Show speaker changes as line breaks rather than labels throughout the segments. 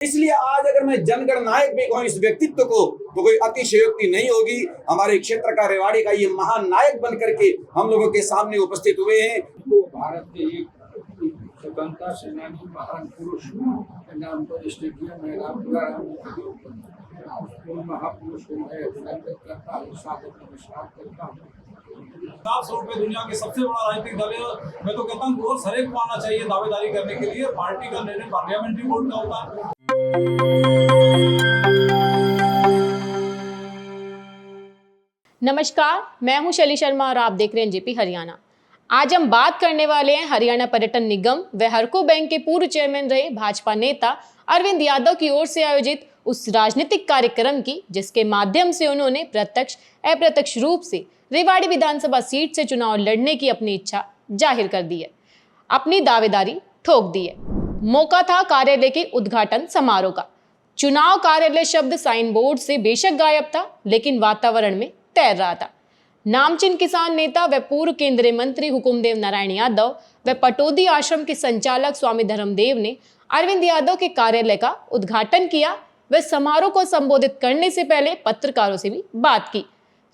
इसलिए आज अगर मैं जनगण नायक भी कहूं इस व्यक्तित्व को तो कोई अतिशयोक्ति नहीं होगी। हमारे क्षेत्र का रेवाड़ी का ये महान नायक बन करके हम लोगों के सामने उपस्थित हुए हैं।
तो भारत के एक स्वतंत्रता सेनानी महान पुरुष के नाम पर स्टेडियम है महापुरुष को मैं अभिनंदन करता हूँ, स्वागत नमस्कार करता हूँ।
साफ स्वरूप में दुनिया के सबसे बड़ा राजनीतिक दल है। मैं तो कहता हूँ रोज हर एक को आना चाहिए दावेदारी करने के लिए। पार्टी का निर्णय पार्लियामेंट्री बोर्ड का होता है।
नमस्कार, मैं हूं शैली शर्मा और आप देख रहे हैं जेपी हरियाणा। आज हम बात करने वाले हैं हरियाणा पर्यटन निगम व हरको बैंक के पूर्व चेयरमैन रहे भाजपा नेता अरविंद यादव की ओर से आयोजित उस राजनीतिक कार्यक्रम की जिसके माध्यम से उन्होंने प्रत्यक्ष अप्रत्यक्ष रूप से रेवाड़ी विधानसभा सीट से चुनाव लड़ने की अपनी इच्छा जाहिर कर दी है, अपनी दावेदारी ठोक दी है। मौका था कार्यालय के उद्घाटन समारोह का। चुनाव कार्यालय शब्द साइन बोर्ड से बेशक गायब था, लेकिन वातावरण में तैर रहा था। नामचीन किसान नेता व पूर्व केंद्रीय मंत्री हुकुमदेव नारायण यादव व पटौदी आश्रम के संचालक स्वामी धर्मदेव ने अरविंद यादव के कार्यालय का उद्घाटन किया। वे समारोह को संबोधित करने से पहले पत्रकारों से भी बात की।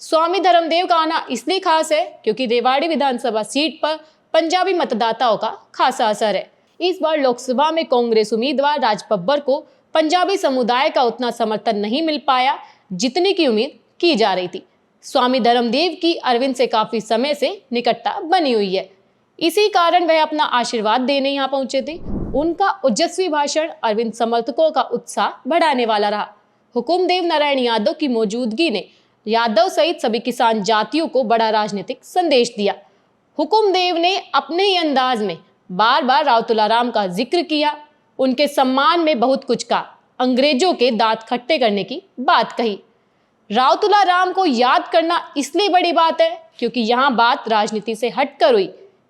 स्वामी धर्मदेव का आना इसलिए खास है क्योंकि रेवाड़ी विधानसभा सीट पर पंजाबी मतदाताओं का खासा असर है। इस बार लोकसभा में कांग्रेस उम्मीदवार राज बब्बर को पंजाबी समुदाय का उतना समर्थन नहीं मिल पाया जितनी की उम्मीद की जा रही थी। स्वामी धर्मदेव की अरविंद से काफी समय से निकटता बनी हुई है, इसी कारण वह अपना आशीर्वाद देने यहाँ पहुंचे थे। उनका ओजस्वी भाषण अरविंद समर्थकों का उत्साह बढ़ाने वाला रहा। हुकुमदेव नारायण यादव की मौजूदगी ने यादव सहित सभी किसान जातियों को बड़ा राजनीतिक संदेश दिया। हुकुमदेव ने अपने ही अंदाज में बार बार राव तुलाराम का जिक्र किया, उनके सम्मान में बहुत कुछ कहा, अंग्रेजों के दांत खट्टे करने की बात कही। राव तुलाराम को याद करना इसलिए बड़ी बात है क्योंकि यहाँ बात राजनीति से हटकर हुई।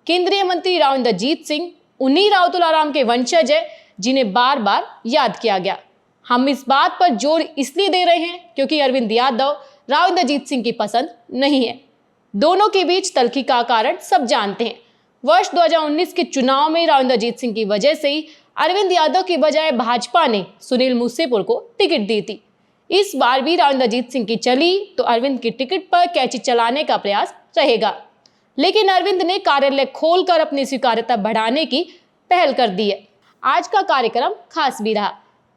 केंद्रीय मंत्री राव इंद्रजीत सिंह उन्हीं राव तुलाराम के वंशज है जिन्हें बार बार याद किया गया। हम इस बात पर जोर इसलिए दे रहे हैं क्योंकि अरविंद यादव राव इंद्रजीत सिंह की पसंद नहीं है। दोनों के बीच तल्खी का कारण सब जानते हैं। वर्ष 2019 के चुनाव में राव इंद्रजीत सिंह की वजह से ही अरविंद यादव की बजाय भाजपा ने सुनील मूसेपुर को टिकट दी थी। इस बार भी राव इंद्रजीत सिंह की चली तो अरविंद की टिकट पर कैची चलाने का प्रयास रहेगा, लेकिन अरविंद ने कार्यालय खोलकर अपनी स्वीकार्यता बढ़ाने की पहल कर दी है। आज का कार्यक्रम खास भी रहा।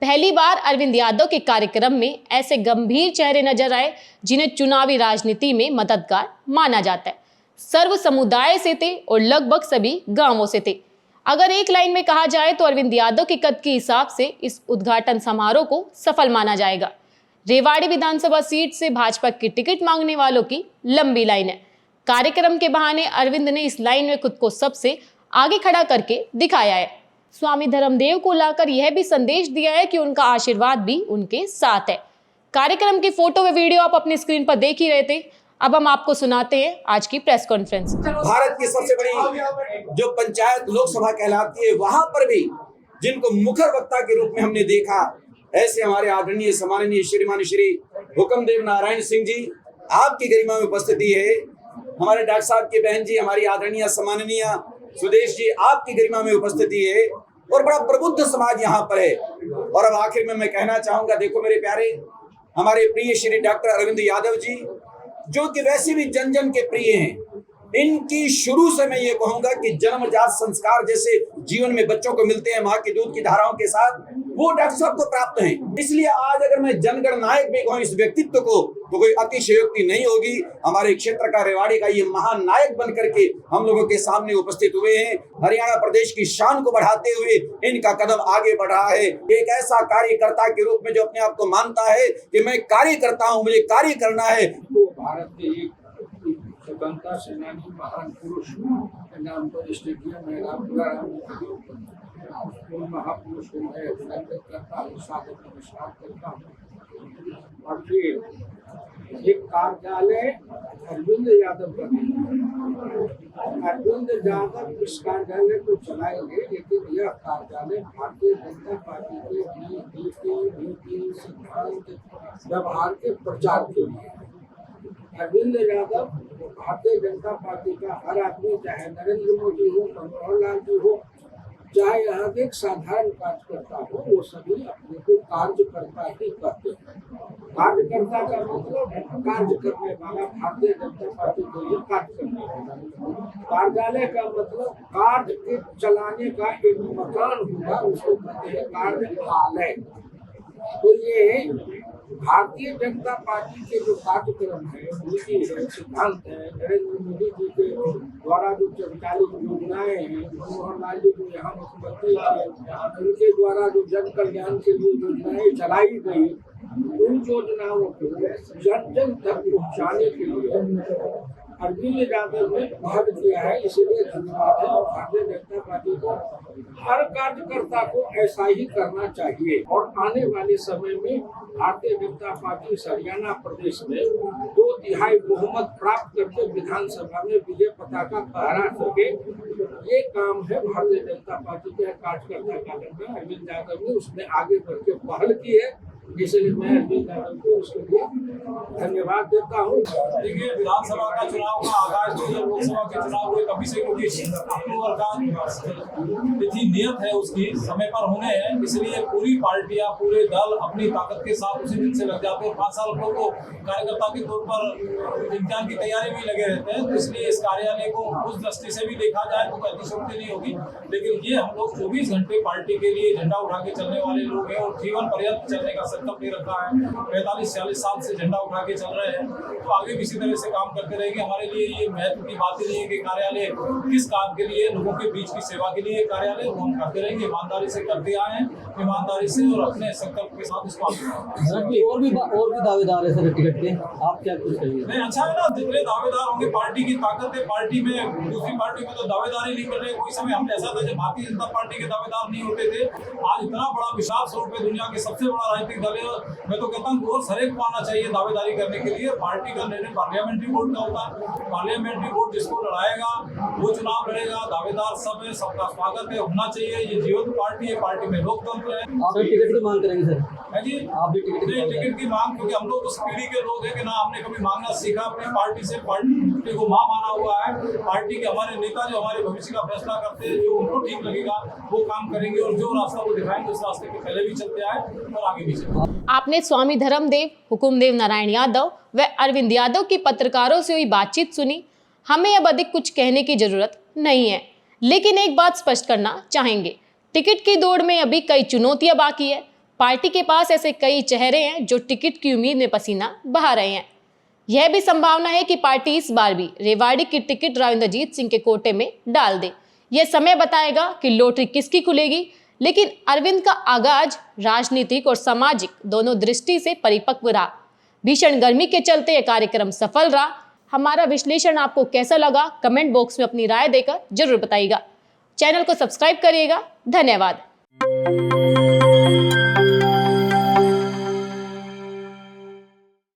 पहली बार अरविंद यादव के कार्यक्रम में ऐसे गंभीर चेहरे नजर आए जिन्हें चुनावी राजनीति में मददगार माना जाता है। सर्व समुदाय से थे और लगभग सभी गांवों से थे। अगर एक लाइन में कहा जाए तो अरविंद यादव के कद के हिसाब से इस उद्घाटन समारोह को सफल माना जाएगा। रेवाड़ी विधानसभा सीट से भाजपा की टिकट मांगने वालों की लंबी लाइन है। कार्यक्रम के बहाने अरविंद ने इस लाइन में खुद को सबसे आगे खड़ा करके दिखाया है। स्वामी धर्मदेव को लाकर यह भी संदेश दिया है कि उनका आशीर्वाद भी उनके साथ है। कार्यक्रम की फोटो व वीडियो आप अपनी स्क्रीन पर देख ही रहे थे। अब हम आपको सुनाते हैं आज की प्रेस कॉन्फ्रेंस।
भारत की सबसे बड़ी जो पंचायत लोकसभा कहलाती है, वहां पर भी जिनको मुखर वक्ता के रूप में हमने देखा, ऐसे हमारे आदरणीय सम्माननीय श्रीमान श्री हुकुमदेव नारायण सिंह जी, आपकी गरिमा में उपस्थिति है। हमारे डॉक्टर साहब की बहन जी, हमारी आदरणीय सम्माननीय सुदेश जी, आपकी गरिमा में उपस्थिति है और बड़ा प्रबुद्ध समाज यहाँ पर है। और अब आखिर में मैं कहना चाहूंगा, देखो मेरे प्यारे, हमारे प्रिय श्री डॉक्टर अरविंद यादव जी, जो कि वैसे भी जन जन के प्रिय हैं, इनकी शुरू से मैं ये कहूंगा कि जन्मजात संस्कार जैसे जीवन में बच्चों को मिलते हैं माँ के दूध की धाराओं के साथ, वो डॉक्टर साहब को प्राप्त हैं। इसलिए आज अगर मैं जनगण नायक भी कहूं इस व्यक्तित्व को तो कोई अतिशयोक्ति नहीं होगी। हमारे क्षेत्र का रेवाड़ी का ये महान नायक बन करके हम लोगों के सामने उपस्थित हुए हैं। हरियाणा प्रदेश की शान को बढ़ाते हुए इनका कदम आगे बढ़ रहा है। एक ऐसा कार्यकर्ता के रूप में जो अपने आप को मानता है कि मैं कार्यकर्ता हूँ, मुझे कार्य करना है।
तो भारत के एक स्वतंत्रता सेनानी महान पुरुष के नाम पर स्टेडियम है महापुरुष को मैं अभिनंदन करता हूँ, स्वागत नमस्कार करता हूँ। और फिर एक कार्यालय अरविंद यादव का, अरविंद यादव इस कार्यालय को चलाएंगे, लेकिन यह कार्यालय भारतीय जनता पार्टी के नीति सिद्धांत व्यवहार के प्रचार के लिए। अरविंद यादव भारतीय जनता पार्टी का हर आदमी, चाहे नरेंद्र मोदी हो, मनोहर लाल जी हो, चाहे यहाँ के एक साधारण कार्यकर्ता हो, वो सभी अपने को कार्यकर्ता ही कहते हैं। कार्यकर्ता का मतलब कार्य करने वाला, भारतीय जनता पार्टी के लिए कार्य करने वाला। कार्यालय का मतलब कार्य के चलाने का एक मकान होगा, उसको कहते हैं कार्यालय। तो ये भारतीय जनता पार्टी के जो कार्यक्रम है, नीति है, सिद्धांत है, नरेंद्र मोदी जी के द्वारा जो 44 योजनाएं हैं, मनमोहन लाल जी जो यहाँ मुख्यमंत्री थे, उनके द्वारा जो जन कल्याण के लिए योजनाएं चलाई गई, उन योजनाओं को जन जन तक पहुँचाने के लिए अरविंद यादव ने पहल किया है। इसलिए धन्यवाद है। और भारतीय जनता पार्टी को हर कार्यकर्ता को ऐसा ही करना चाहिए। और आने वाले समय में भारतीय जनता पार्टी हरियाणा प्रदेश में 2/3 बहुमत प्राप्त करके विधानसभा में विजय पताका फहरा सके, ये काम है भारतीय जनता पार्टी के कार्यकर्ता का करना। अरविंद यादव ने उसमें आगे बढ़ के पहल की है, इसलिए मैं अरविंद यादव को उसके लिए धन्यवाद देता हूँ।
देखिए, विधानसभा का चुनाव का आगाज तो जब लोकसभा के चुनाव हुए तभी से, क्योंकि अक्टूबर का तिथि नियत है, उसकी समय पर होने हैं, इसलिए पूरी पार्टियां, पूरे दल अपनी ताकत के साथ उसी दिन से लग जाते हैं। 5 साल को कार्यकर्ता के तौर पर इम्तिहान की तैयारी में लगे रहते हैं। तो इसलिए इस कार्यालय को उस दृष्टि से भी देखा जाए तो अतिशयोक्ति नहीं होगी। लेकिन ये हम लोग 24 घंटे पार्टी के लिए झंडा उठा के चलने वाले लोग हैं और जीवन पर्यंत चलने का संकल्प ले रखा है। 45-46 साल से झंडा उठा के चल रहे हैं, तो आगे भी इसी तरह से काम करते रहेंगे। हमारे लिए ये महत्व की बात नहीं है कि कार्यालय किस काम के लिए, लोगों के बीच की सेवा के लिए कार्यालय, वो हम करते रहेंगे। ईमानदारी से करते आए हैं, ईमानदारी से और अपने संकल्प के साथ इसको
और भी दावेदार है सर टिकट के, आप क्या कुछ कहिए?
नहीं, अच्छा है ना, जितने दावेदार होंगे, पार्टी की ताकत है। पार्टी में, दूसरी पार्टी में तो दावेदारी नहीं कर रहे। कोई समय हम ऐसा था जब भारतीय जनता पार्टी के दावेदार नहीं होते थे। आज इतना बड़ा विशाल स्वरूप में दुनिया के सबसे बड़ा राजनीतिक दल है। मैं तो कहता हूँ रोज हर एक को आना चाहिए दावेदारी करने के लिए। पार्टी का निर्णय पार्लियामेंट्री बोर्ड का होता है। पार्लियामेंट्री बोर्ड जिसको लड़ाएगा वो चुनाव लड़ेगा। दावेदार सब है, सबका स्वागत है, होना चाहिए। ये जीवंत पार्टी है, पार्टी में लोकतंत्र है।
आप भी टिकट की मांग करेंगे सर?
है जी,
आप भी टिकट
की मांग, क्योंकि हम लोग उस पीढ़ी के लोग हैं कि ना हमने कभी मांगना सीखा अपनी पार्टी से। पार्टी को मां माना हुआ है। पार्टी के हमारे नेता जो हमारे भविष्य का फैसला करते हैं, जो उनको ठीक लगेगा वो काम करेंगे, और जो रास्ता वो दिखाएंगे उस रास्ते पे पहले भी चलते आए और आगे भी चलते।
आपने स्वामी धर्मदेव, हुकुमदेव नारायण यादव व अरविंद यादव की पत्रकारों से हुई बातचीत सुनी। हमें अब अधिक कुछ कहने की जरूरत नहीं है, लेकिन एक बात स्पष्ट करना चाहेंगे, टिकट की दौड़ में अभी कई चुनौतियां बाकी है। पार्टी के पास ऐसे कई चेहरे हैं जो टिकट की उम्मीद में पसीना बहा रहे हैं। यह भी संभावना है कि पार्टी इस बार भी रेवाड़ी की टिकट राव इंद्रजीत सिंह के कोटे में डाल दे। यह समय बताएगा कि लॉटरी किसकी खुलेगी, लेकिन अरविंद का आगाज राजनीतिक और सामाजिक दोनों दृष्टि से परिपक्व रहा। भीषण गर्मी के चलते यह कार्यक्रम सफल रहा। हमारा विश्लेषण आपको कैसा लगा, कमेंट बॉक्स में अपनी राय देकर जरूर बताइएगा। चैनल को सब्सक्राइब करिएगा। धन्यवाद।